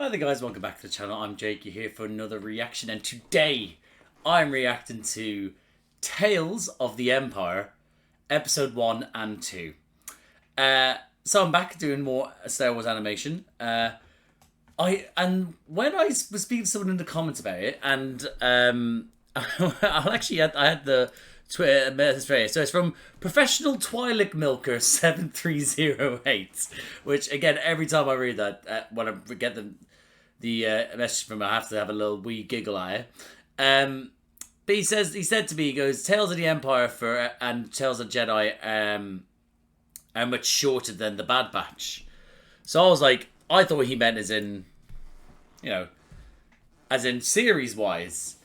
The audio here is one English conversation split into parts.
Hi there guys, welcome back to the channel. I'm Jake, you're here for another reaction, and today I'm reacting to Tales of the Empire, episode 1 and 2. So I'm back doing more Star Wars animation. When I was speaking to someone in the comments about it, and I had the Twitter message. So it's from Professional Twi'lek Milker 7308, which again, every time I read that, when I get the message from him, I have to have a little wee giggle at it. But he said to me, he goes, Tales of the Empire and Tales of Jedi are much shorter than the Bad Batch. So I was like, I thought he meant as in series wise.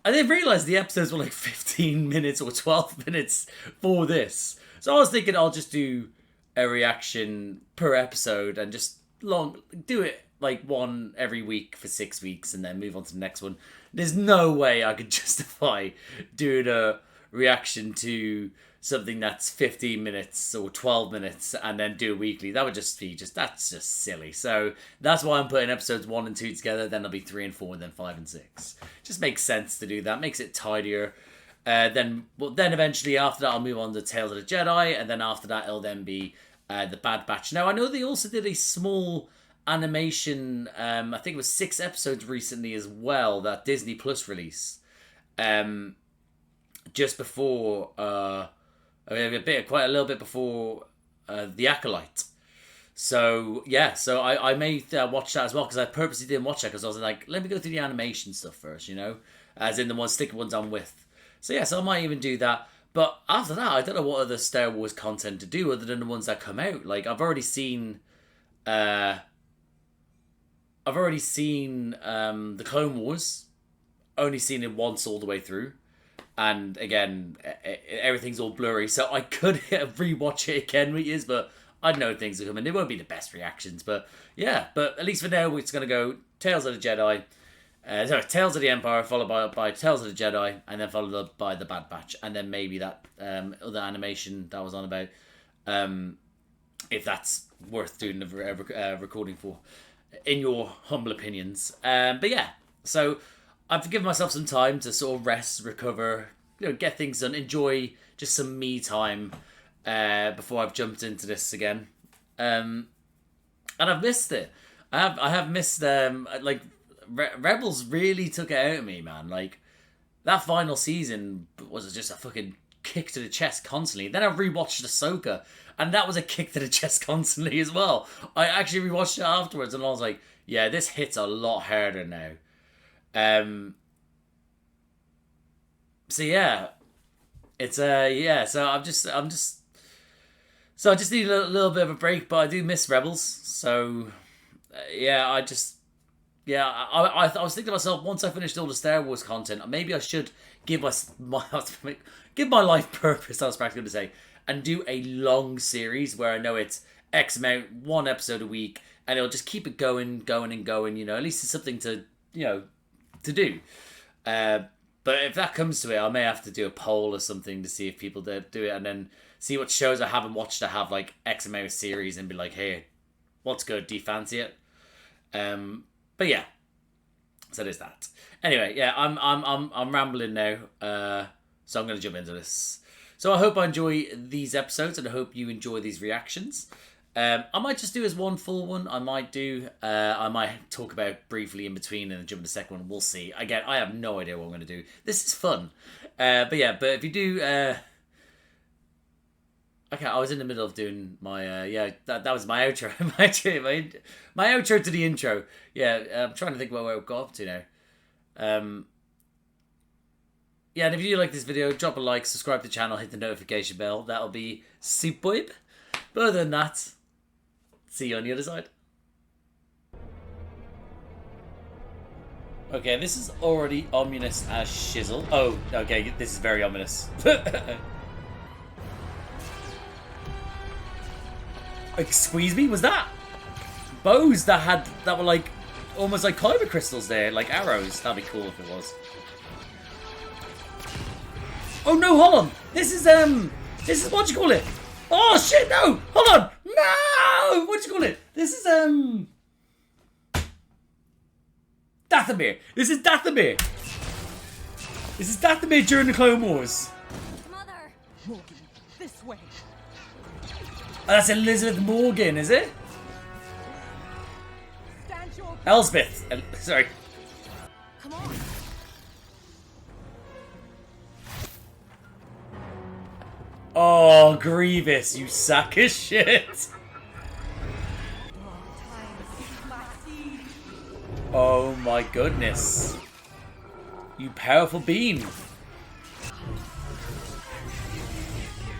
I didn't realise the episodes were like 15 minutes or 12 minutes for this. So I was thinking I'll just do a reaction per episode and just do it like one every week for 6 weeks and then move on to the next one. There's no way I could justify doing a reaction to something that's 15 minutes or 12 minutes and then do it weekly. That would just be that's just silly. So that's why I'm putting episodes 1 and 2 together. Then there'll be 3 and 4 and then 5 and 6. Just makes sense to do that. Makes it tidier. Then eventually after that I'll move on to Tales of the Jedi, and then after that it'll then be the Bad Batch. Now I know they also did a small animation, I think it was 6 episodes recently as well, that Disney Plus release, just before quite a little bit before The Acolyte. So yeah, so I may watch that as well, because I purposely didn't watch that because I was like, let me go through the animation stuff first, as in the sticker ones I'm with. So yeah, so I might even do that. But after that, I don't know what other Star Wars content to do other than the ones that come out. Like I've already seen the Clone Wars. Only seen it once all the way through. And again, everything's all blurry, so I could rewatch it again with you, but I know things are coming. They won't be the best reactions, but yeah. But at least for now, it's going to go Tales of the Jedi, Tales of the Empire, followed by Tales of the Jedi, and then followed up by the Bad Batch, and then maybe that other animation that I was on about, if that's worth doing a recording for, in your humble opinions. But yeah, so I've given myself some time to sort of rest, recover, get things done, enjoy just some me time before I've jumped into this again. And I've missed it. I have missed Rebels really took it out of me, man. Like that final season was just a fucking kick to the chest constantly. Then I rewatched Ahsoka, and that was a kick to the chest constantly as well. I actually rewatched it afterwards, and I was like, yeah, this hits a lot harder now. So yeah, it's so I just need a little bit of a break, but I do miss Rebels. So I was thinking to myself, once I finished all the Star Wars content, maybe I should give my life purpose, I was practically going to say, and do a long series where I know it's X amount, 1 episode a week, and it'll just keep it going, at least it's something to do. But if that comes to it, I may have to do a poll or something to see if people do it, and then see what shows I haven't watched that have like X amount of series, and be like, hey, what's good? Do you fancy it? But yeah, so there's that. Anyway, yeah, I'm rambling now, so I'm gonna jump into this. So I hope I enjoy these episodes, and I hope you enjoy these reactions. I might just do as one full one. I might talk about briefly in between and then jump into the second one. We'll see. Again, I have no idea what I'm going to do. This is fun. But if you do... Okay, I was in the middle of doing my... that was my outro. my outro to the intro. Yeah, I'm trying to think about where we've got up to now. And if you do like this video, drop a like, subscribe to the channel, hit the notification bell. That'll be superb. But other than that, see you on the other side. Okay, this is already ominous as shizzle. Oh, okay, this is very ominous. Excuse me, was that bows that were like almost like kyber crystals there, like arrows? That'd be cool if it was. Oh no, hold on. This is what you call it? Oh shit, no! Hold on! No! What do you call it? This is Dathomir! This is Dathomir! This is Dathomir during the Clone Wars. Mother! Morgan, this way. Oh, that's Elizabeth Morgan, is it? Stand your Elsbeth. Sorry. Come on! Oh, Grievous, you sack of shit. Oh my goodness. You powerful being.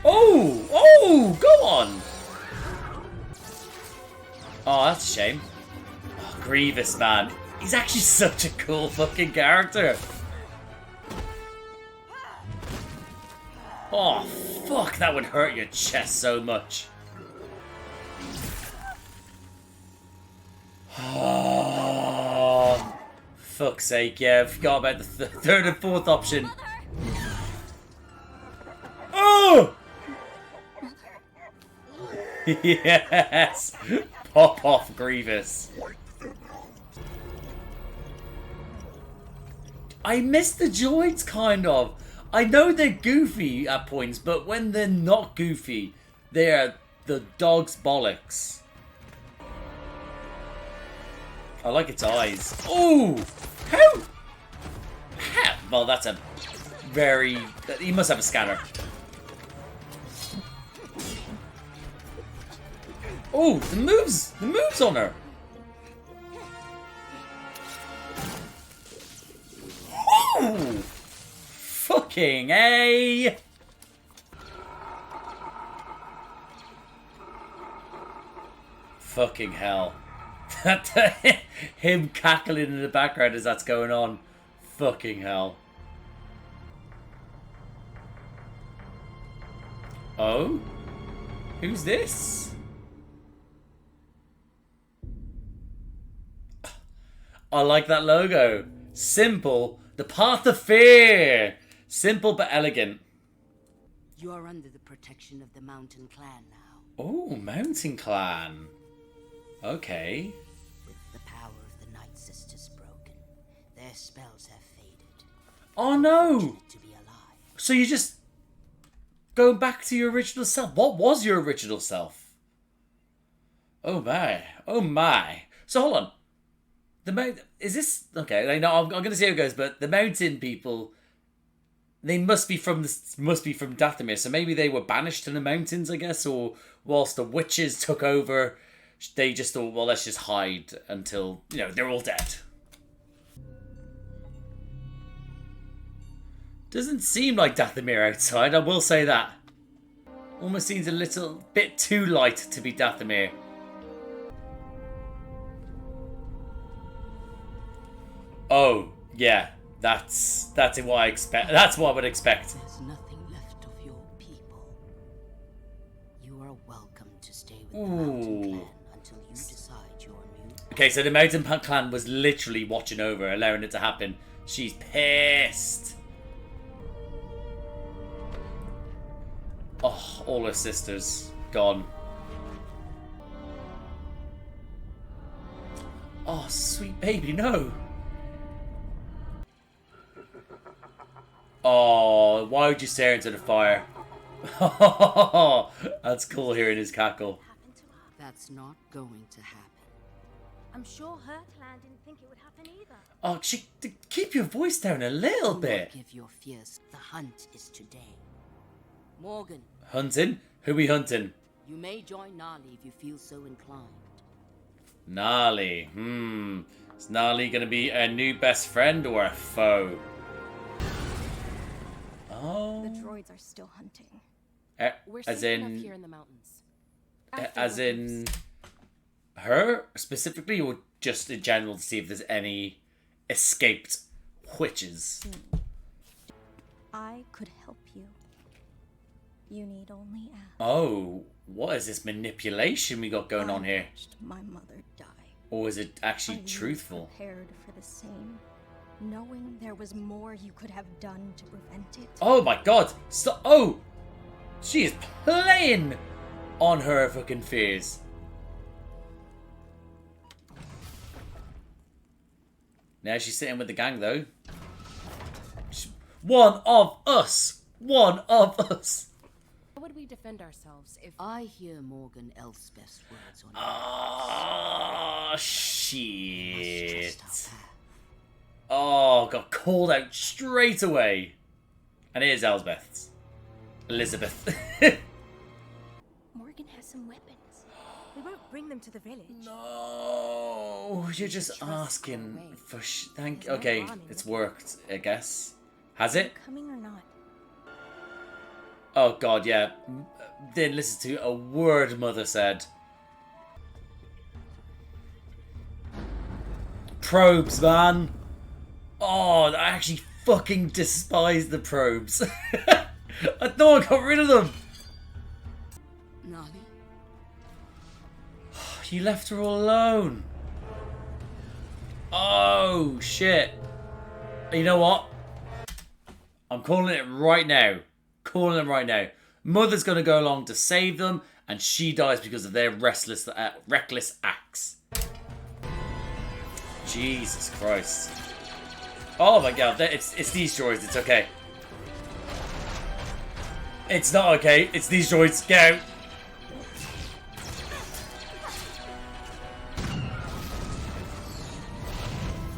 Oh! Oh! Go on! Oh, that's a shame. Oh, Grievous, man. He's actually such a cool fucking character. Oh, fuck. That would hurt your chest so much. Oh, fuck's sake, yeah, I forgot about the third and fourth option. Oh! Yes! Pop off, Grievous. I miss the droids, kind of. I know they're goofy at points, but when they're not goofy, they're the dog's bollocks. I like its eyes. Oh! How? Well, that's a very... He must have a scanner. Oh, the moves on her. Oh! Fucking A! Fucking hell. Him cackling in the background as that's going on. Fucking hell. Oh? Who's this? I like that logo. Simple. The path of fear. Simple but elegant. You are under the protection of the Mountain Clan now. Oh, Mountain Clan. Okay. With the power of the Night Sisters broken, their spells have faded. Oh no! Fortunate to be alive. So you just going back to your original self. What was your original self? Oh my. Oh my. So hold on. Is this okay? I know I'm gonna see how it goes, but the mountain people, they must be from Dathomir. So maybe they were banished to the mountains, I guess, or whilst the witches took over, they just thought, well, let's just hide until they're all dead. Doesn't seem like Dathomir outside. I will say that. Almost seems a little bit too light to be Dathomir. Oh, yeah, that's what I expect. That's what I would expect. There's nothing left of your people. You are welcome to stay with the Ooh. Mountain Clan until you decide your new. Okay, so the Mountain Clan was literally watching over, allowing it to happen. She's pissed. Oh, all her sisters gone. Oh, sweet baby, no. Oh, why would you stare into the fire? That's cool hearing his cackle. That's not going to happen. I'm sure her clan didn't think it would happen either. Oh, keep your voice down a little bit. Give your fears. The hunt is today. Morgan, Hunting? Who we hunting? you may join Nali if you feel so inclined. Nali. Is Nali gonna be a new best friend or a foe? Oh. The droids are still hunting. We're As safe enough in, here in the mountains. as in her specifically, or just in general to see if there's any escaped witches? I could help you. You need only ask. Oh, what is this manipulation we got going on here? Watched my mother die. Or is it actually Are you truthful? prepared for the same, knowing there was more you could have done to prevent it? Oh my god! Stop! Oh! She is playing on her fucking fears. Now she's sitting with the gang, though. One of us! One of us! How would we defend ourselves if I hear Morgan Elspeth's words on Oh, Must shit. trust our path. Oh, got called out straight away. And it is Elspeth's. Elizabeth. Morgan has some weapons. We won't bring them to the village. No, you're just Trust asking our way. for There's no okay, harm in it's looking. worked, I guess. Has it? Coming or not? Oh god, yeah. Didn't listen to a word Mother said. Probes, man. Oh, I actually fucking despise the probes. I thought I got rid of them. Nali? You left her all alone. Oh, shit. You know what? I'm calling it right now. Calling it right now. Mother's going to go along to save them, and she dies because of their reckless acts. Jesus Christ. Oh my god, it's these droids, it's okay. It's not okay, it's these droids, get out.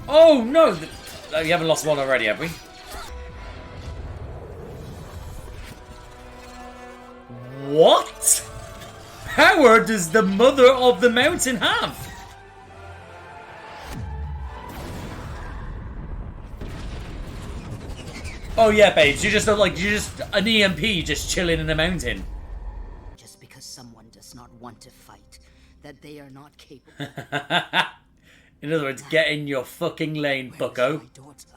Oh no! We haven't lost one already, have we? What power does the Mother of the Mountain have? Oh yeah, babes, you're just an EMP just chilling in a mountain. Just because someone does not want to fight, that they are not capable. In other words, get in your fucking lane, Where is bucko. my daughter?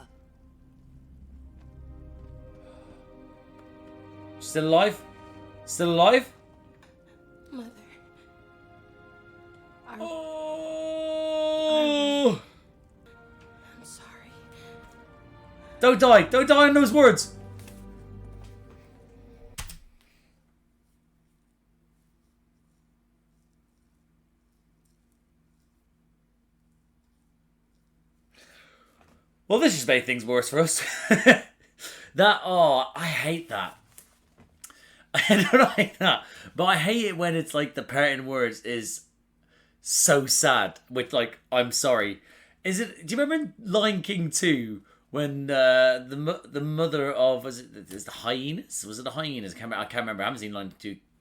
Still alive? Still alive? Mother? Oh! I'm sorry. Don't die! Don't die on those words! Well, this just made things worse for us. I hate that. I don't like that. But I hate it when it's like the parting words is so sad with like, I'm sorry. Do you remember in Lion King 2 when the mother of, is the hyenas? Was it the hyenas? I can't remember. I haven't seen Lion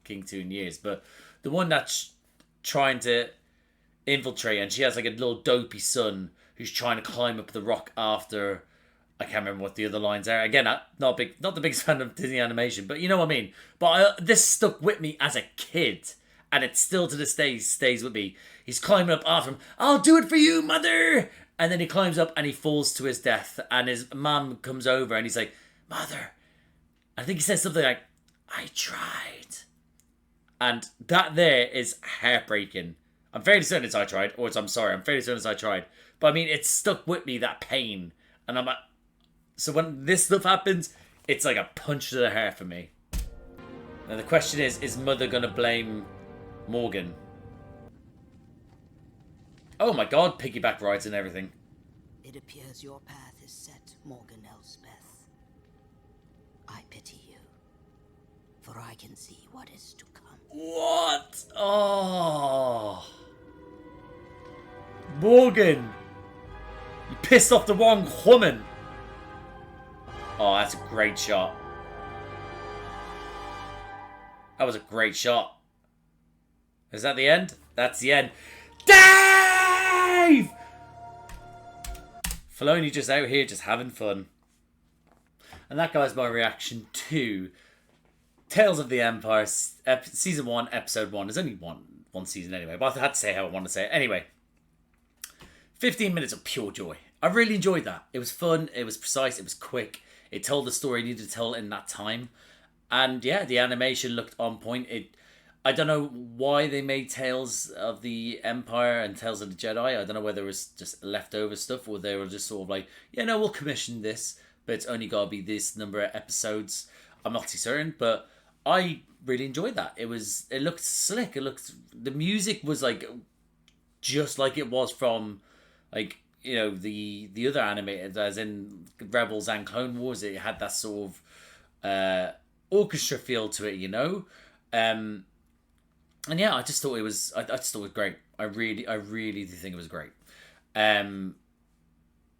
King 2 in years. But the one that's trying to infiltrate, and she has like a little dopey son who's trying to climb up the rock after. I can't remember what the other lines are. Again, not the biggest fan of Disney animation, but you know what I mean. But this stuck with me as a kid, and it still to this day stays with me. He's climbing up after him. I'll do it for you, mother. And then he climbs up and he falls to his death. And his mum comes over and he's like, "Mother." I think he says something like, "I tried." And that there is heartbreaking. I'm fairly certain it's "I tried," or it's "I'm sorry." I'm fairly certain it's "I tried." But I mean, it stuck with me, that pain. And I'm like, so when this stuff happens, it's like a punch to the heart for me. Now the question is Mother gonna blame Morgan? Oh my god, piggyback rides and everything. It appears your path is set, Morgan Elspeth. I pity you, for I can see what is to come. What? Oh. Morgan! You pissed off the wrong woman! Oh, that's a great shot. That was a great shot. Is that the end? That's the end. Dave! Filoni just out here just having fun. And that guys my reaction to Tales of the Empire Season 1, Episode 1. There's only one season anyway, but I had to say how I want to say it. Anyway, 15 minutes of pure joy. I really enjoyed that. It was fun, it was precise, it was quick. It told the story it needed to tell in that time. And yeah, the animation looked on point. I don't know why they made Tales of the Empire and Tales of the Jedi. I don't know whether it was just leftover stuff or they were just sort of like, yeah, no, we'll commission this, but it's only got to be this number of episodes. I'm not too certain, but I really enjoyed that. It looked slick. The music was like just like it was from like the other animated, as in Rebels and Clone Wars, it had that sort of orchestra feel to it, and yeah, I just thought it was great. I really do think it was great.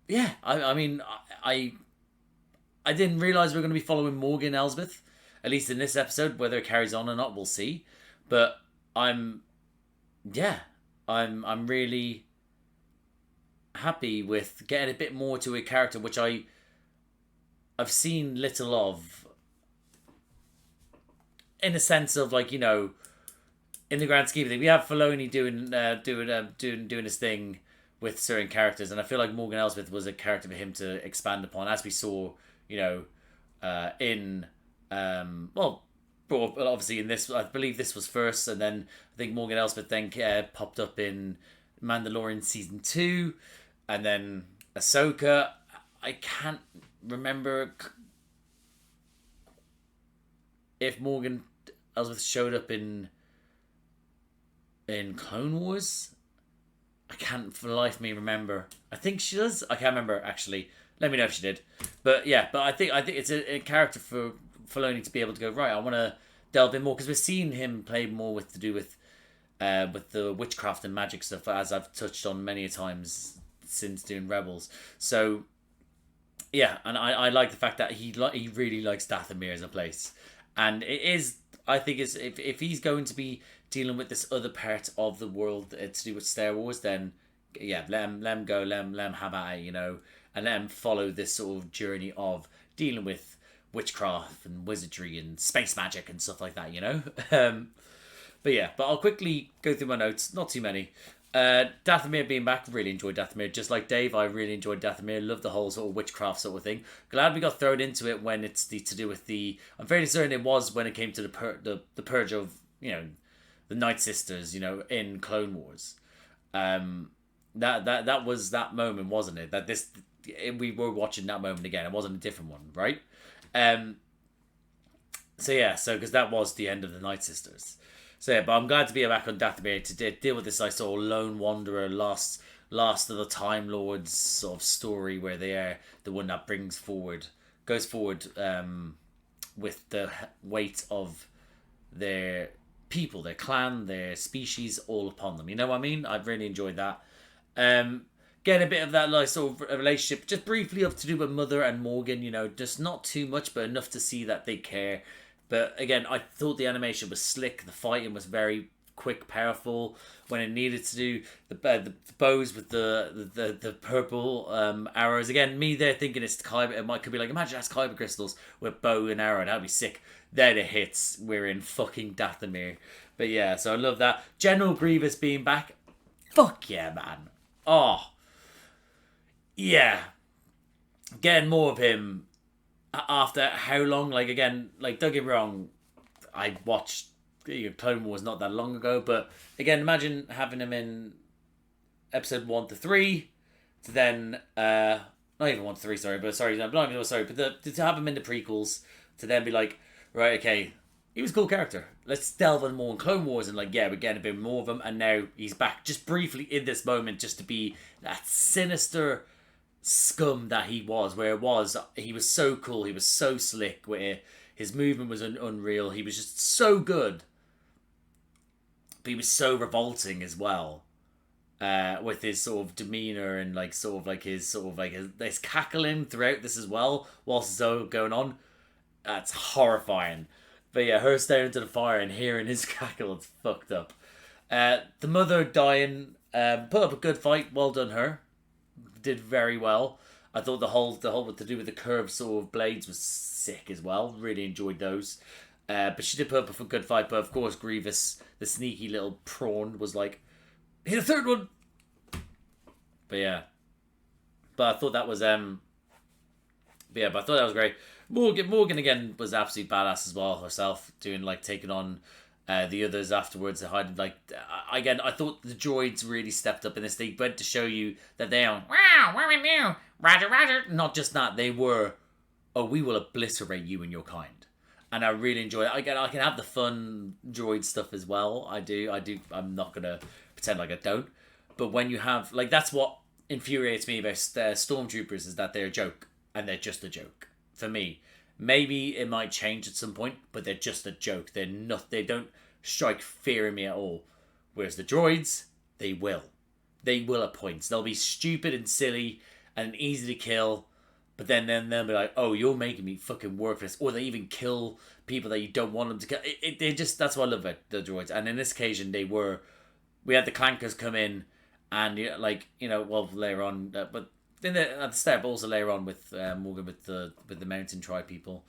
Yeah, I mean, I didn't realize we were going to be following Morgan Elsbeth, at least in this episode. Whether it carries on or not, we'll see. But I'm really happy with getting a bit more to a character which I've seen little of, in a sense of, like, in the grand scheme of things. We have Filoni doing his thing with certain characters, and I feel like Morgan Elsbeth was a character for him to expand upon, as we saw, in obviously in this, I believe this was first, and then I think Morgan Elsbeth then popped up in Mandalorian season 2, and then Ahsoka. I can't remember if Morgan Elsbeth showed up in Clone Wars. I can't for the life of me remember. I think she does. I can't remember, actually. Let me know if she did. But yeah, I think it's a character for Filoni to be able to go, right, I want to delve in more, because we're seeing him play more with the witchcraft and magic stuff, as I've touched on many times since doing Rebels. So yeah, and I like the fact that he really likes Dathomir as a place, and it is, I think, is if he's going to be dealing with this other part of the world to do with Star Wars, then yeah, let him go, let him have at it, and let him follow this sort of journey of dealing with witchcraft and wizardry and space magic and stuff like that, But yeah, I'll quickly go through my notes, not too many. Dathomir being back, really enjoyed Dathomir. Just like Dave, I really enjoyed Dathomir. Loved the whole sort of witchcraft sort of thing. Glad we got thrown into it when it's to do with the. I'm fairly certain it was when it came to the purge of the Night Sisters, in Clone Wars. That was that moment, wasn't it? That we were watching that moment again. It wasn't a different one, right? So yeah, because that was the end of the Night Sisters. So yeah, but I'm glad to be back on Dathomir to deal with this, like, sort of lone wanderer, last of the Time Lords sort of story, where they are the one that goes forward with the weight of their people, their clan, their species, all upon them. You know what I mean? I've really enjoyed that. Getting a bit of that, like, sort of relationship, just briefly, up to do with Mother and Morgan. Just not too much, but enough to see that they care. But again, I thought the animation was slick. The fighting was very quick, powerful when it needed to do. The bows with the purple arrows. Again, me there thinking it's Kyber. It could be like, imagine that's Kyber crystals with bow and arrow. That'd be sick. They're the hits. We're in fucking Dathomir. But yeah, so I love that. General Grievous being back. Fuck yeah, man. Oh. Yeah. Getting more of him after how long? Like, again, like, don't get me wrong, I watched Clone Wars not that long ago, but again, imagine having him in episode 1 to 3 to then not even 1 to 3, sorry, but to have him in the prequels, to then be like, right, okay, he was a cool character, let's delve in more in Clone Wars, and like, yeah, we're getting a bit more of him, and now he's back just briefly in this moment, just to be that sinister scum that he was, he was so cool, he was so slick, where his movement was unreal, he was just so good, but he was so revolting as well, with his sort of demeanor, and like sort of like his cackling throughout this as well, whilst it's all going on. That's horrifying. But yeah, her staring into the fire and hearing his cackle, it's fucked up. The Mother dying, put up a good fight, well done her. Did very well. I thought the whole to do with the curved sort of blades was sick as well. Really enjoyed those. But she did put up a good fight. But of course, Grievous, the sneaky little prawn, was like, hit a third one. But yeah. But I thought that was great. Morgan again was absolutely badass as well herself, doing like taking on the others afterwards. Again, I thought the droids really stepped up in this. They went to show you that they are, wow, what we do, Roger, Roger. Not just that, they were, oh, we will obliterate you and your kind. And I really enjoy it. Again, I can have the fun droid stuff as well. I do. I'm not gonna pretend like I don't. But when you have, like, that's what infuriates me about stormtroopers is that they're a joke, and they're just a joke for me. Maybe it might change at some point, but they're just a joke. They're not. They don't strike fear in me at all. Whereas the droids, they will. They will at points. They'll be stupid and silly and easy to kill, but then they'll be like, "Oh, you're making me fucking work for this," or they even kill people that you don't want them to kill. They just, that's what I love about the droids. And in this occasion, we had the clankers come in, and well, later on, but then at the start, but also later on with Morgan with the mountain tribe people,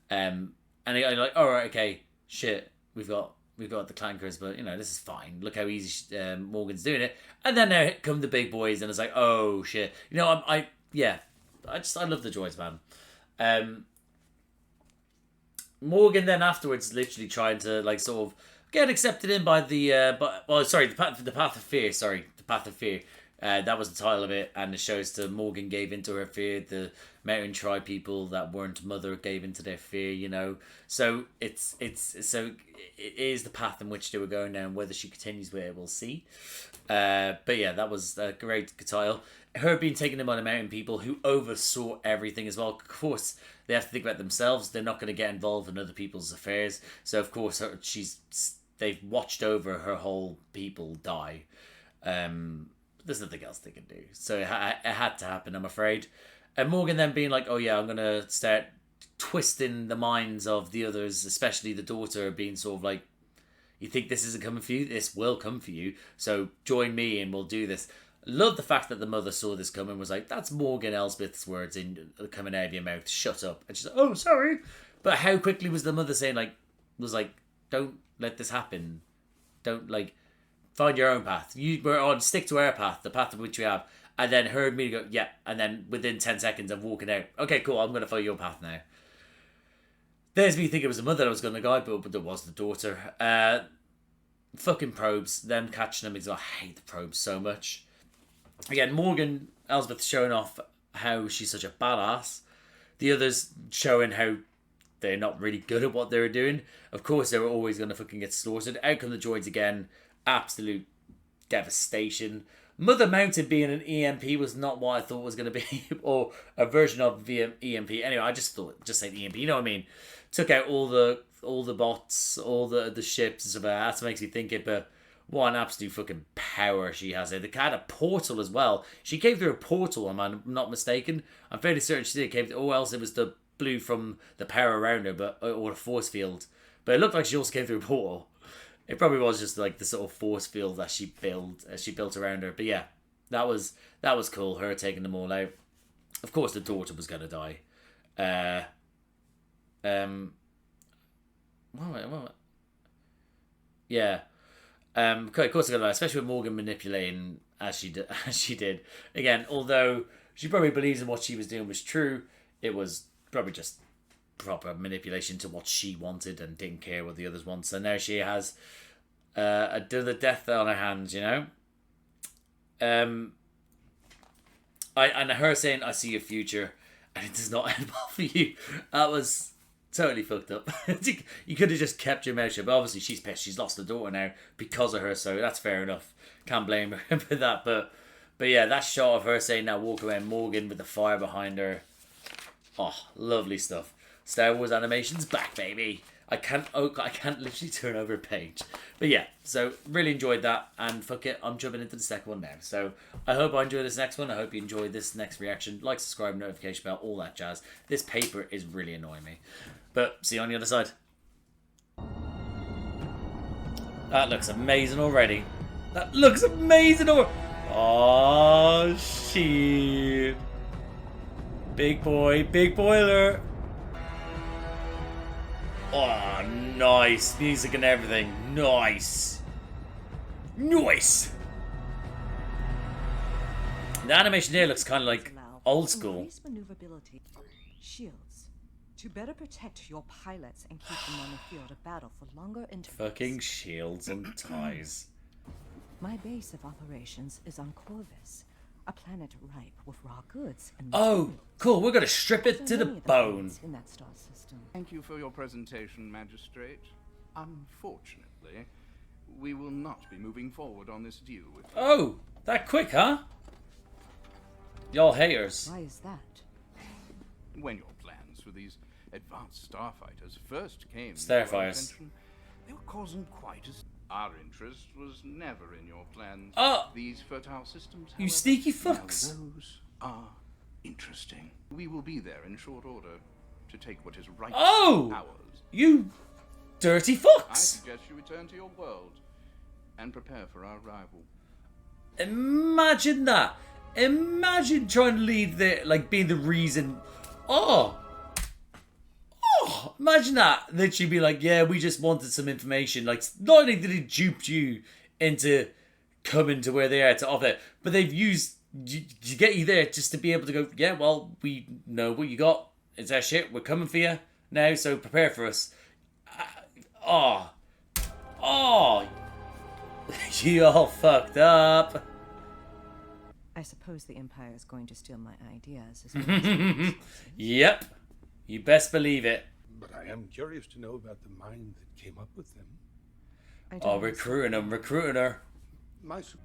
and you're like, all right, okay, shit, we've got the clankers, but this is fine. Look how easy Morgan's doing it, and then now come the big boys, and it's like, oh shit, I love the droids, man. Morgan then afterwards literally trying to like sort of get accepted in by the the path of fear. Sorry, the path of fear. That was the title of it, and it shows to Morgan gave into her fear. The mountain tribe people that weren't mother gave into their fear. So it is the path in which they were going down. Whether she continues with it, we'll see. But yeah, that was a great title. Her being taken in by the mountain people who oversaw everything as well. Of course, they have to think about themselves. They're not going to get involved in other people's affairs. So of course, they've watched over her whole people die. There's nothing else they can do. So it had to happen, I'm afraid. And Morgan then being like, oh yeah, I'm going to start twisting the minds of the others, especially the daughter, being sort of like, you think this isn't coming for you? This will come for you. So join me and we'll do this. Love the fact that the mother saw this coming, was like, that's Morgan Elsbeth's words coming out of your mouth. Shut up. And she's like, oh, sorry. But how quickly was the mother saying, don't let this happen. Don't, find your own path. Stick to our path, the path of which we have. And then heard me go, yeah. And then within 10 seconds, I'm walking out. Okay, cool. I'm going to follow your path now. There's me thinking it was the mother that was going to guide, but it was the daughter. Fucking probes. Them catching them. I hate the probes so much. Again, Morgan Elsbeth showing off how she's such a badass. The others showing how they're not really good at what they were doing. Of course, they were always going to fucking get slaughtered. Out come the droids again. Absolute devastation. Mother Mountain being an EMP was not what I thought it was going to be. Or a version of EMP. Anyway, I just thought, just say EMP. You know what I mean? Took out all the bots, all the ships and stuff like that. That's what makes me think it, but what an absolute fucking power she has there. They had a portal as well. She came through a portal, am I not mistaken? I'm fairly certain she did. Came through, or else it was the blue from the power around her, or a force field. But it looked like she also came through a portal. It probably was just like the sort of force field that she built around her. But yeah, that was cool. Her taking them all out. Of course, the daughter was gonna die. What? Yeah. Of course, especially with Morgan manipulating as she did. Again, although she probably believes in what she was doing was true, it was probably just proper manipulation to what she wanted and didn't care what the others want. So now she has the death on her hands, and her saying, "I see your future," and it does not end well for you. That was totally fucked up. You could have just kept your mouth shut, but obviously she's pissed. She's lost the daughter now because of her, so that's fair enough. Can't blame her for that. But yeah, that shot of her saying now walk away, Morgan with the fire behind her. Oh, lovely stuff. Star Wars animation's back, baby. I can't literally turn over a page. But yeah, so really enjoyed that, and fuck it, I'm jumping into the second one now. So I hope I enjoy this next one. I hope you enjoy this next reaction. Like, subscribe, notification bell, all that jazz. This paper is really annoying me. But see you on the other side. That looks amazing already. Oh shit. Big boiler. Oh, nice. Music and everything. Nice. The animation here looks kind of like old school. Increase maneuverability. Shields. To better protect your pilots and keep them on the field of battle for longer intervals. Fucking shields and ties. My base of operations is on Corvus, a planet ripe with raw goods and Oh, materials. cool. We're going to strip it to the Many of bone. planets in that star system. Thank you for your presentation, Magistrate. Unfortunately, we will not be moving forward on this deal with you. Oh, that quick, huh? Y'all haters. Why is that? When your plans for these advanced starfighters first came to Starfires. our attention, they were causing quite as... Our interest was never in your plans. Oh! These fertile systems, You however, sneaky now fucks. those are interesting. We will be there in short order to take what is right Oh! ours. You dirty I fucks. suggest you return to your world and prepare for our arrival. Imagine that. Imagine trying to lead the, like, being the reason. Oh, imagine that. Literally be like, yeah, we just wanted some information. Like, not only did it dupe you into coming to where they are to offer it, but they've used to get you there just to be able to go, yeah, well, we know what you got. It's our shit. We're coming for you now, so prepare for us. Oh, you all fucked up. I suppose the Empire is going to steal my ideas as well. Yep, you best believe it. But I am curious to know about the mind that came up with them. I don't Oh, understand. recruiting her. Why is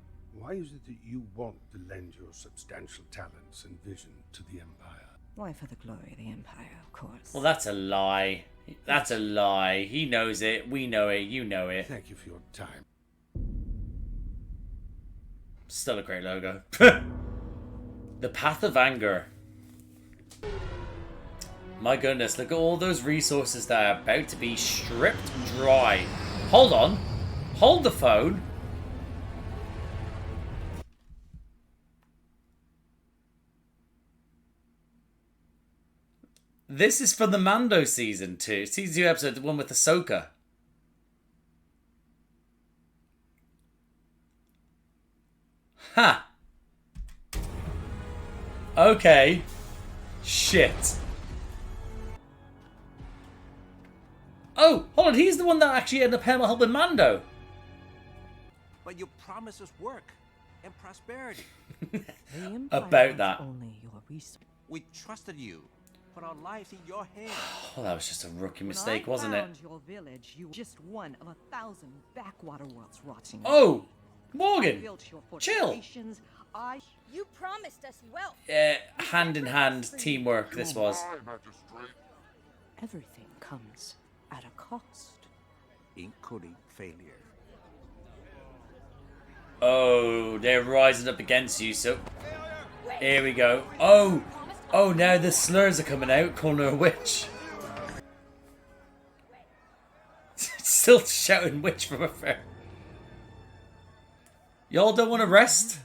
it that you want to lend your substantial talents and vision to the Empire? Why, for the glory of the Empire, of course. Well, that's a lie. That's a lie. He knows it. We know it. You know it. Thank you for your time. Still a great logo. The Path of Anger. My goodness, look at all those resources that are about to be stripped dry. Hold on. Hold the phone. This is from the Mando season 2. Season 2 episode, the one with Ahsoka. Ha! Okay. Shit. Oh, hold on, he's the one that actually ended up helping Mando. But you promised us work and prosperity. The Empire About wants that. only your resources. We trusted you. Put our lives in your hands. Well, that was just a rookie When mistake, I wasn't it? found your village, you were just one of 1,000 backwater worlds rotting. Oh, I Morgan. built your Chill. fortifications. You promised us wealth. Hand in hand teamwork, this was. Everything comes at a cost. Including failure. Oh, they're rising up against you, so... Here we go. Oh, now the slurs are coming out, calling her a witch. Still shouting witch from afar. Y'all don't want to rest?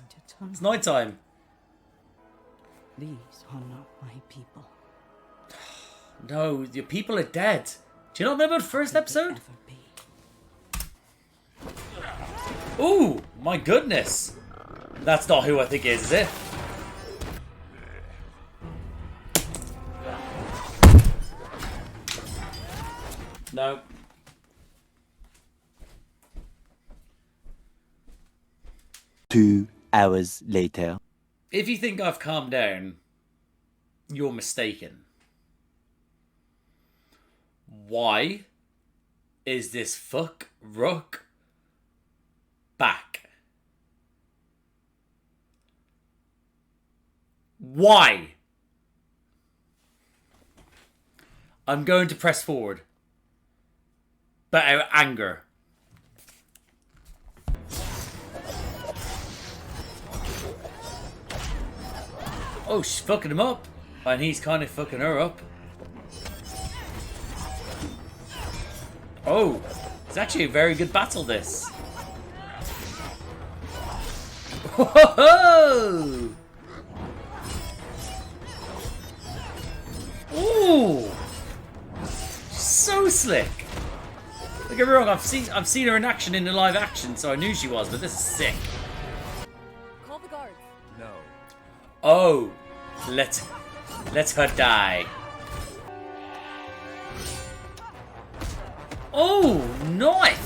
It's night time. These are not my people. No, your people are dead. Do you not remember the first episode? Ever be. Ooh, my goodness. That's not who I think it is it? No. Two hours later. If you think I've calmed down, you're mistaken. Why is this fuck Rukh back? Why? I'm going to press forward. But out of anger. Oh, she's fucking him up. And he's kind of fucking her up. Oh, it's actually a very good battle, this. Whoa! Ooh! So slick. Don't get me wrong, I've seen her in action in the live action, so I knew she was, but this is sick. Call the guards. No. Oh, let her die. Oh, knife!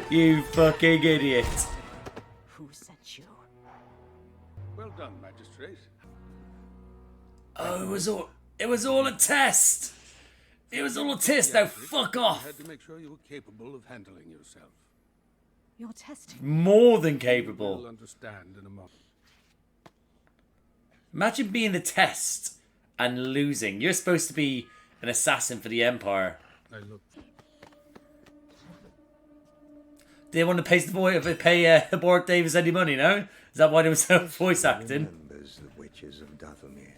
You fucking idiot. Who sent you? Well done, Magistrate. Oh, it was all a test. It was all a test. Now fuck You off. had to make sure you were capable of handling yourself. You're testing. More than You'll capable. understand in a moment. Imagine being the test and losing. You're supposed to be an assassin for the Empire. I look. They want to pay Bort Davis any money, no? Is that why they were so voice acting? Remembers the witches of Dathomir.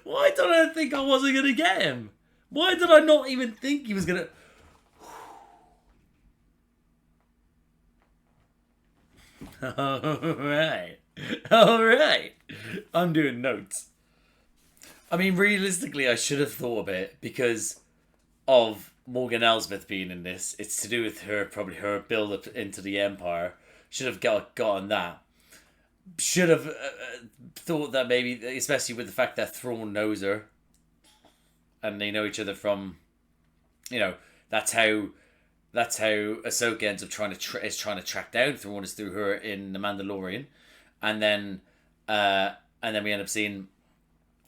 Why did I think I wasn't going to get him? Why did I not even think he was going to... Alright. Alright. I'm doing notes. I mean, realistically, I should have thought of it because of Morgan Elsbeth being in this. It's to do with her, probably her build-up into the Empire. Should have gotten that. Should have thought that maybe, especially with the fact that Thrawn knows her. And they know each other from, you know, that's how Ahsoka ends up trying to track down Thrawn, is through her in The Mandalorian, and then we end up seeing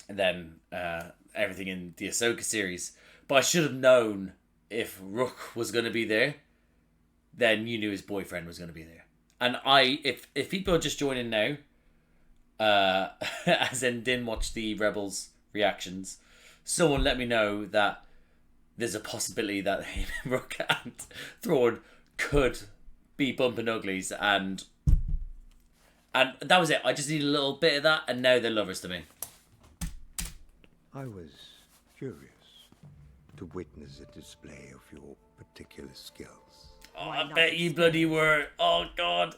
everything in the Ahsoka series. But I should have known if Rukh was going to be there, then you knew his boyfriend was going to be there. And if people are just joining now, as in didn't watch the Rebels reactions, someone let me know that there's a possibility that Rukh and Thrawn could be bumping uglies, and that was it. I just need a little bit of that, and now they're lovers to me. I was curious to witness a display of your particular skills. Oh, I bet you bloody were. Oh, God.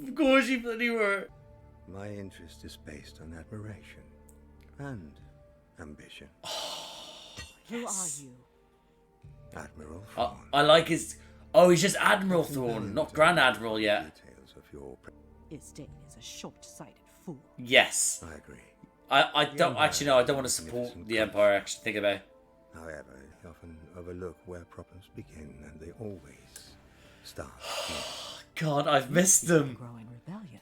Of course you bloody were. My interest is based on admiration and ambition. Who are you? Admiral Thrawn. I like his... Oh, he's just Admiral Thrawn, not Grand Admiral yet. Details of your... Isdane is a short-sighted fool. Yes. I agree. I don't... Actually, no, I don't want to support the Empire, actually. Think about it. However, they often overlook where problems begin, and they always start here. God, I've missed them. Growing rebellion.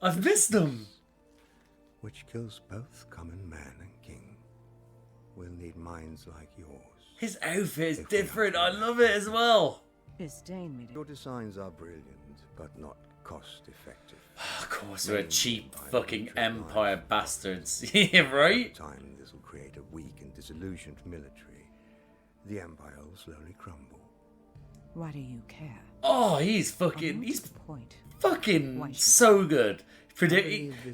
I've missed them. Which kills both common man and king. We'll need minds like yours. His outfit is different. I love it as well. Isdane made it. Your designs are brilliant, but not cost-effective. Of course, we're cheap fucking Empire bastards. Yeah, right? Over time, this will create a weak and disillusioned military. The Empire will slowly crumble. Why do you care? Oh, he's fucking... He's point. fucking so good.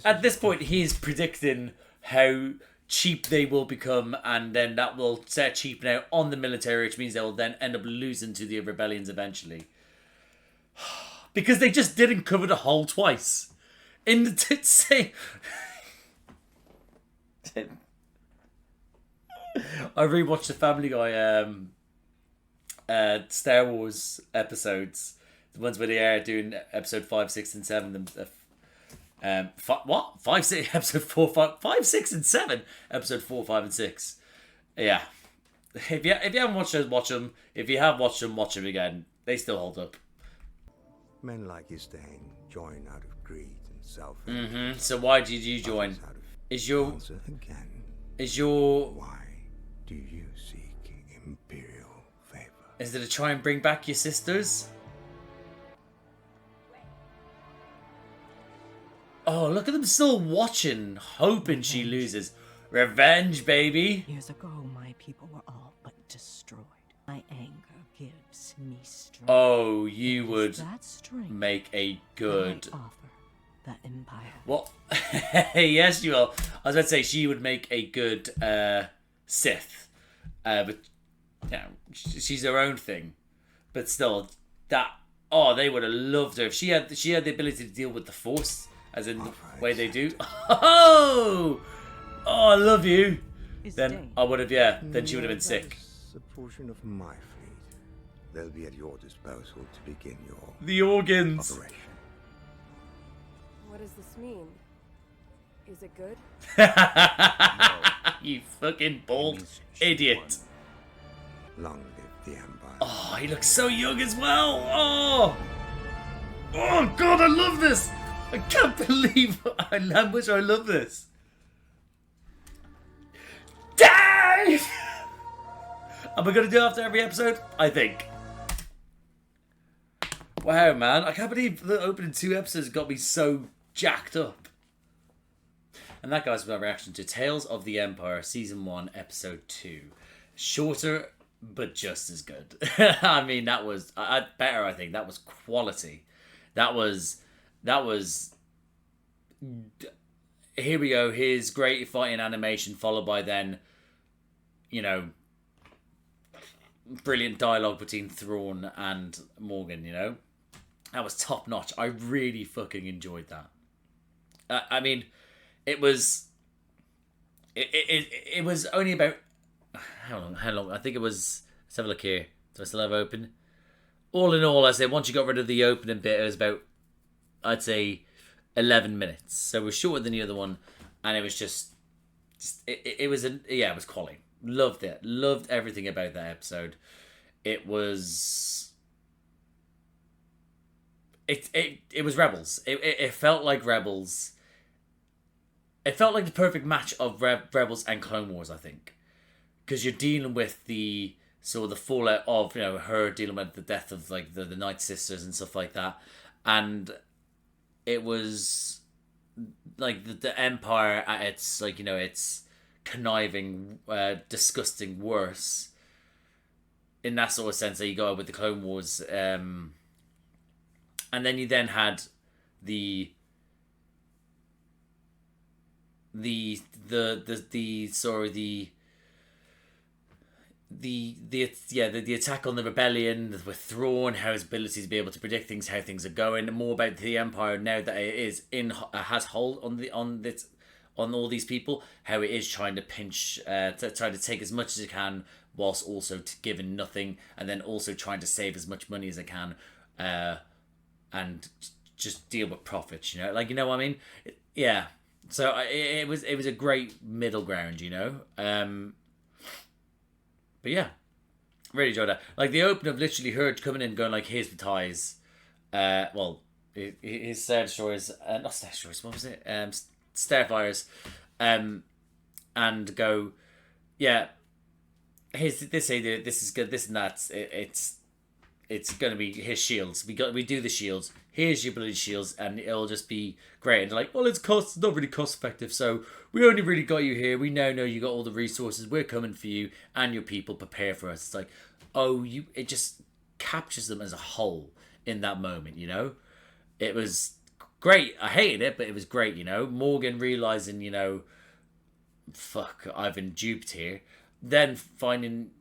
At this point, he's predicting how cheap they will become, and then that will set cheap now on the military, which means they will then end up losing to the rebellions eventually. Because they just didn't cover the hole twice. In the same... I rewatched the Family Guy Star Wars episodes, the ones where they are doing episode 5, 6, and 7. What? 5, 6, episode 4, 5, 6, and 7. Episode 4, 5, and 6. Yeah. If you haven't watched those, watch them. If you have watched them, watch them again. They still hold up. Men like Isdane join out of greed and self-interest. So why did you join? Is your why do you seek imperial favor? Is it to try and bring back your sisters? Oh, look at them still watching, hoping she loses. Revenge, baby. Years ago, my people were all but destroyed. My anger gives me strength. Oh, you would That strength make a good... I offer the Empire. What? Yes, you will. I was about to say she would make a good Sith. But, yeah, she's her own thing. But still, that... Oh, they would have loved her. If she had the ability to deal with the Force, as in the way they do. Oh, I love you. Then I would have, yeah. Then she would have been sick. A portion of my fleet. They'll be at your disposal to begin your the organs. Operation. What does this mean? Is it good? You fucking bald idiot. Long live the Empire. Oh, he looks so young as well. Oh. Oh god, I love this! I can't believe how much I love this. Dave! Am I gonna do it after every episode? I think. Wow, man. I can't believe the opening 2 episodes got me so jacked up. And that, guys, was my reaction to Tales of the Empire, Season 1, Episode 2. Shorter, but just as good. I mean, that was better, I think. That was quality. That was... Here we go. Here's great fighting animation, followed by then, you know, brilliant dialogue between Thrawn and Morgan, you know? That was top notch. I really fucking enjoyed that. I mean, it was... It was only about... How long? I think it was... Let's have a look here. Do I still have open? All in all, I say, once you got rid of the opening bit, it was about, I'd say, 11 minutes. So it was shorter than the other one. And it was just it was it was quality. Loved it. Loved everything about that episode. It was... It was Rebels. It felt like Rebels. It felt like the perfect match of Rebels and Clone Wars, I think. Because you're dealing with the fallout of, you know, her dealing with the death of, like, the Night Sisters and stuff like that. And it was, like, the Empire at its, like, you know, its conniving, disgusting worse. In that sort of sense that you got with the Clone Wars. And then you then had the attack on the rebellion with Thrawn, how his ability to be able to predict things, how things are going, and more about the Empire now that it is has hold on all these people, how it is trying to pinch, to try to take as much as it can, whilst also giving nothing, and then also trying to save as much money as it can, and just deal with profits. You know, like, you know what I mean? Yeah. So it was a great middle ground, you know. But yeah, really enjoyed that. Like, the open of literally her coming in, going like, "Here's the ties." Well, his Star Destroyers, not Star Destroyers. What was it? Starfires, and go, yeah. Here's this. This is good. This and that. It's gonna be his shields. We do the shields. Here's your bloody shields, and it'll just be great. And they're like, well, it's not really cost effective, so we only really got you here. We now know you got all the resources. We're coming for you and your people. Prepare for us. It's like, it just captures them as a whole in that moment, you know? It was great. I hated it, but it was great, you know? Morgan realizing, you know, fuck, I've been duped here. Then finding...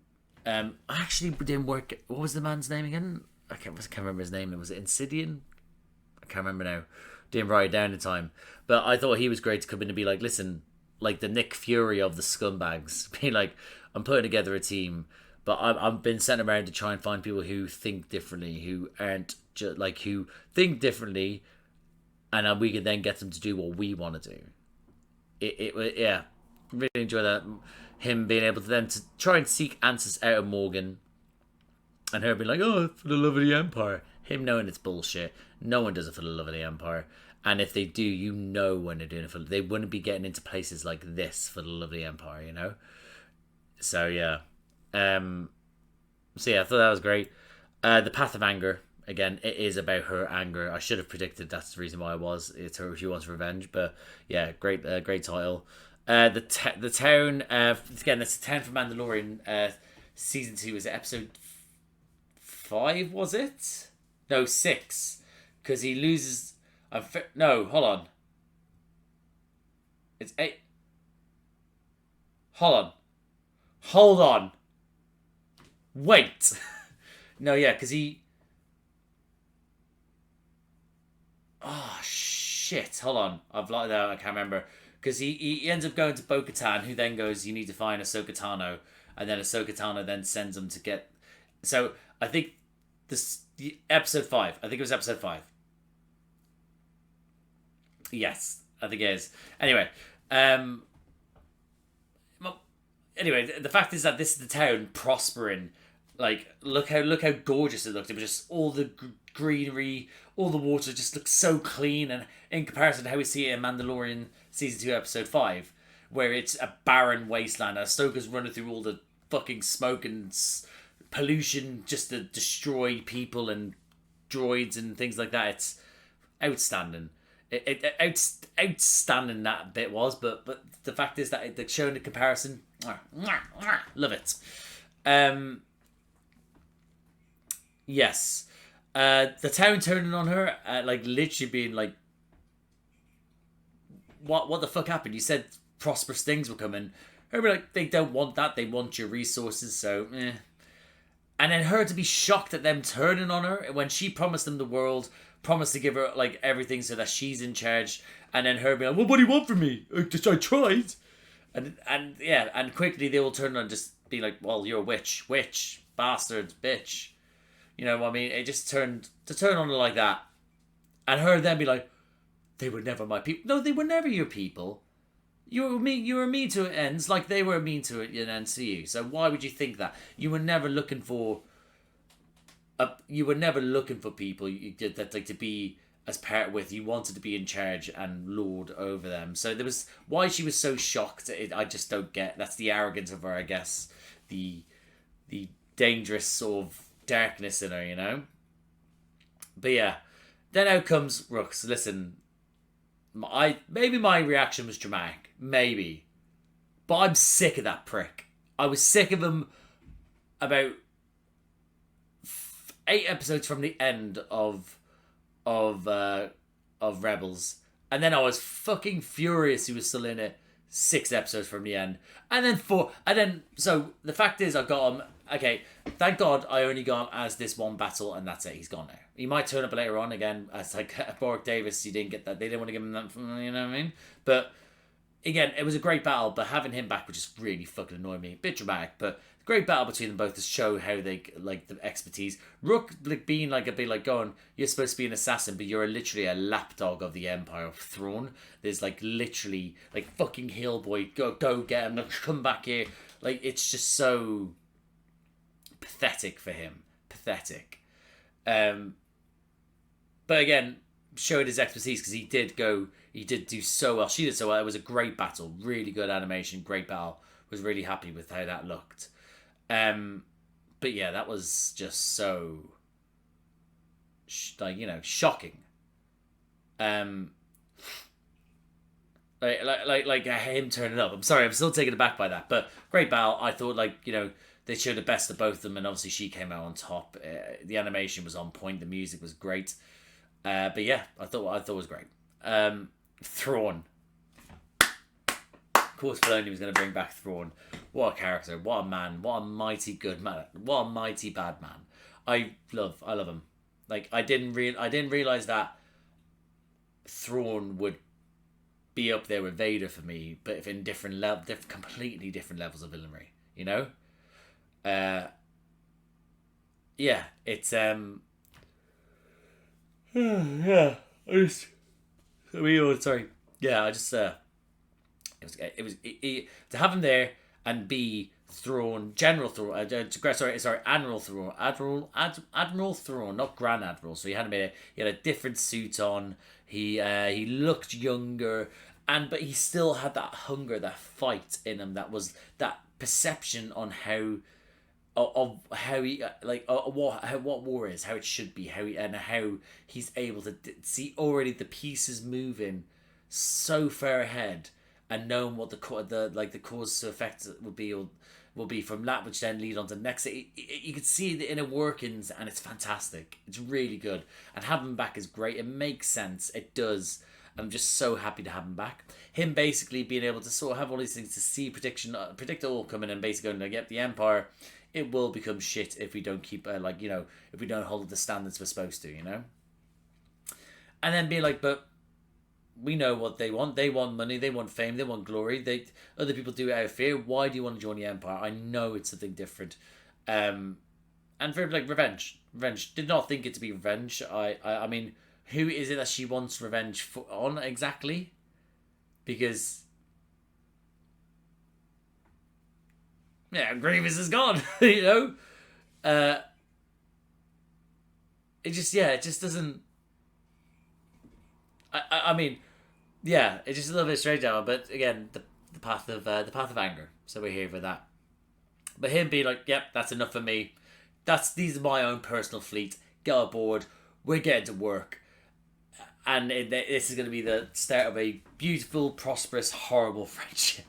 I actually didn't work... What was the man's name again? I can't remember his name. Was it Insidian? I can't remember now. Didn't write it down in time. But I thought he was great to come in and be like, listen, like the Nick Fury of the scumbags. Be like, I'm putting together a team, but I've been sent around to try and find people who think differently, who aren't who think differently, and we can then get them to do what we want to do. Yeah, really enjoy that. Him being able to then to try and seek answers out of Morgan, and her being like, "Oh, for the love of the Empire." Him knowing it's bullshit. No one does it for the love of the Empire. And if they do, you know when they're doing it for... They wouldn't be getting into places like this for the love of the Empire, you know? So, yeah. I thought that was great. The Path of Anger. Again, it is about her anger. I should have predicted that's the reason why it was. It's her, she wants revenge. But, yeah, great title. The Town... again, that's the Town for Mandalorian. Season 2, is it episode 5, was it? No, 6. Because he loses... no, hold on. It's 8. Hold on. Wait. No, yeah, because he... Oh, shit. Hold on. I've locked it out. I can't remember. Because he ends up going to Bo-Katan, who then goes, you need to find Ahsoka Tano. And then Ahsoka Tano then sends him to get... So, I think... episode 5. I think it was episode 5. Yes, I think it is. Anyway, the fact is that this is the town prospering. Like, look how gorgeous it looked. It was just all the greenery, all the water just looks so clean, and in comparison to how we see it in Mandalorian Season 2, Episode 5, where it's a barren wasteland, and Ahsoka's running through all the fucking smoke and pollution just to destroy people and droids and things like that. It's outstanding. Outstanding that bit was, but the fact is that they're showing the comparison. Love it. Yes. The town turning on her, like literally being like, what the fuck happened? You said prosperous things were coming. Her be like, they don't want that. They want your resources. So, And then her to be shocked at them turning on her when she promised them the world, promised to give her like everything so that she's in charge, and then her be like, well, what do you want from me? I tried. And quickly they all turn on and just be like, well, you're a witch, bastard, bitch. You know what I mean? It just turn on her like that. And her then be like, they were never my people. No, they were never your people. You were mean to ends like they were mean to it in NCU. So why would you think that? You were never looking for people that like to be as part with. You wanted to be in charge and lord over them. So there was why she was so shocked. I just don't get. That's the arrogance of her, I guess. The dangerous sort of darkness in her, you know. But yeah, then out comes Rukh. So listen, maybe my reaction was dramatic, maybe, but I'm sick of that prick. I was sick of him about 8 episodes from the end of Rebels, and then I was fucking furious he was still in it 6 episodes from the end, and then 4, and then so the fact is I got him. Okay, thank God I only got him as this one battle, and that's it. He's gone now. He might turn up later on again as like Boric Davis. He didn't get that. They didn't want to give him that. You know what I mean? But again, it was a great battle. But having him back would just really fucking annoy me. A bit dramatic, but great battle between them both to show how they like the expertise. Rukh like being like a bit like going, you're supposed to be an assassin, but you're literally a lapdog of the Empire of Thrawn. There's like literally like fucking Hillboy, go get him. Come back here. Like it's just so pathetic for him. Pathetic. But again, showed his expertise because he did do so well. She did so well. It was a great battle. Really good animation. Great battle. Was really happy with how that looked. But yeah, that was just so shocking. Like him turning up. I'm sorry, I'm still taken aback by that. But great battle. I thought they showed the best of both of them, and obviously she came out on top. The animation was on point. The music was great. But yeah, I thought it was great. Thrawn. Of course, Filoni was going to bring back Thrawn. What a character! What a man! What a mighty good man! What a mighty bad man! I love him. Like I didn't realize that Thrawn would be up there with Vader for me, but if in completely different levels of villainy. You know. Yeah, it's yeah, sorry. Yeah, I just to have him there and be Thrawn, General Thrawn, Admiral Thrawn, not Grand Admiral. So he had a different suit on. He looked younger, but he still had that hunger, that fight in him. That was that perception on how he what war is, how it should be, how he's able to see already the pieces moving so far ahead, and knowing what the cause to effect will be from that, which then lead on to the next. You can see the inner workings, and it's fantastic. It's really good, and having him back is great. It makes sense. It does. I'm just so happy to have him back. Him basically being able to sort of have all these things to see predict it all coming, and basically going, yep, the Empire, it will become shit if we don't keep if we don't hold the standards we're supposed to, and then be like, but we know what they want. They want money, they want fame, they want glory. Other people do it out of fear. Why do you want to join the Empire? I know it's something different. And for revenge. Did not think it to be revenge. I mean, who is it that she wants revenge on exactly? Because Grievous is gone. It just doesn't. I mean, yeah, it's just a little bit strange now. But again, the path of anger. So we're here for that. But him being like, yep, that's enough for me. These are my own personal fleet. Get on board. We're getting to work. And this is going to be the start of a beautiful, prosperous, horrible friendship.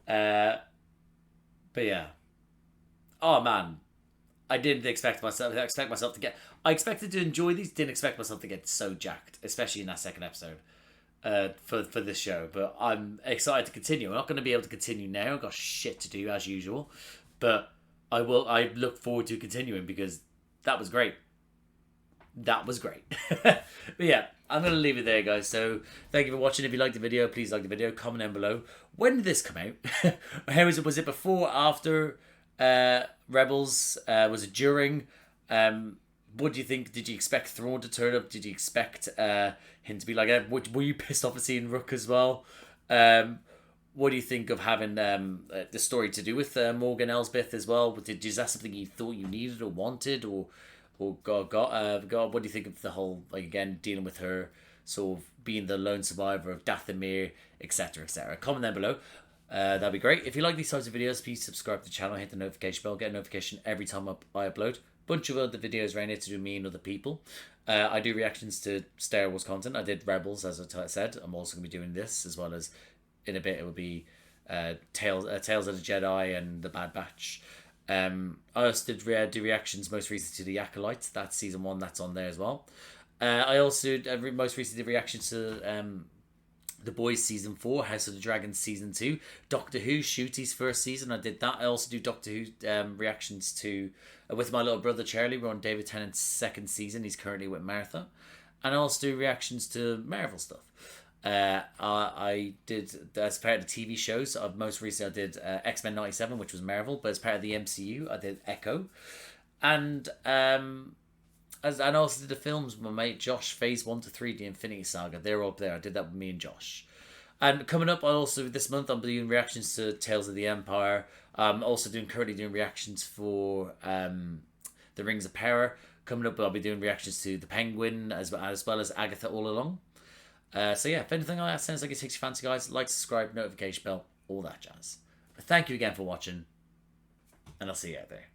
But yeah. Oh man. I didn't expect myself to get... I expected to enjoy these. Didn't expect myself to get so jacked. Especially in that second episode. For this show. But I'm excited to continue. I'm not going to be able to continue now. I've got shit to do as usual. But I look forward to continuing because that was great. That was great. But yeah, I'm going to leave it there, guys. So thank you for watching. If you liked the video, please like the video. Comment down below. When did this come out? How was it? Was it before, after Rebels? Was it during? What do you think? Did you expect Thrawn to turn up? Did you expect him to be like, were you pissed off at seeing Rukh as well? What do you think of having the story to do with Morgan Elsbeth as well? Is that something you thought you needed or wanted, or God, what do you think of the whole, like, again, dealing with her sort of being the lone survivor of Dathomir, etc., etc.? Comment down below. That'd be great. If you like these types of videos, please subscribe to the channel, hit the notification bell, get a notification every time I upload. Bunch of other videos around here to do me and other people. I do reactions to Star Wars content. I did Rebels, as I said. I'm also going to be doing this, as well as in a bit it will be Tales of the Jedi and The Bad Batch. I also did do reactions most recently to The Acolyte. That's season 1. That's on there as well. I also most recently did reactions to The Boys season 4, House of the Dragon season 2, Doctor Who Shooty's first season. I did that. I also do Doctor Who reactions to with my little brother Charlie. We're on David Tennant's second season. He's currently with Martha. And I also do reactions to Marvel stuff. I did, as part of the TV shows, most recently I did X-Men 97, which was Marvel, but as part of the MCU I did Echo, and also did the films with my mate Josh, Phase 1 to 3, the Infinity Saga. They're up there. I did that with me and Josh. And coming up, this month I'm doing reactions to Tales of the Empire. I'm also currently doing reactions for The Rings of Power. Coming up, I'll be doing reactions to The Penguin as well as Agatha All Along. So yeah, if anything like that sounds like it takes your fancy, guys, like, subscribe, notification bell, all that jazz. But thank you again for watching, and I'll see you out there.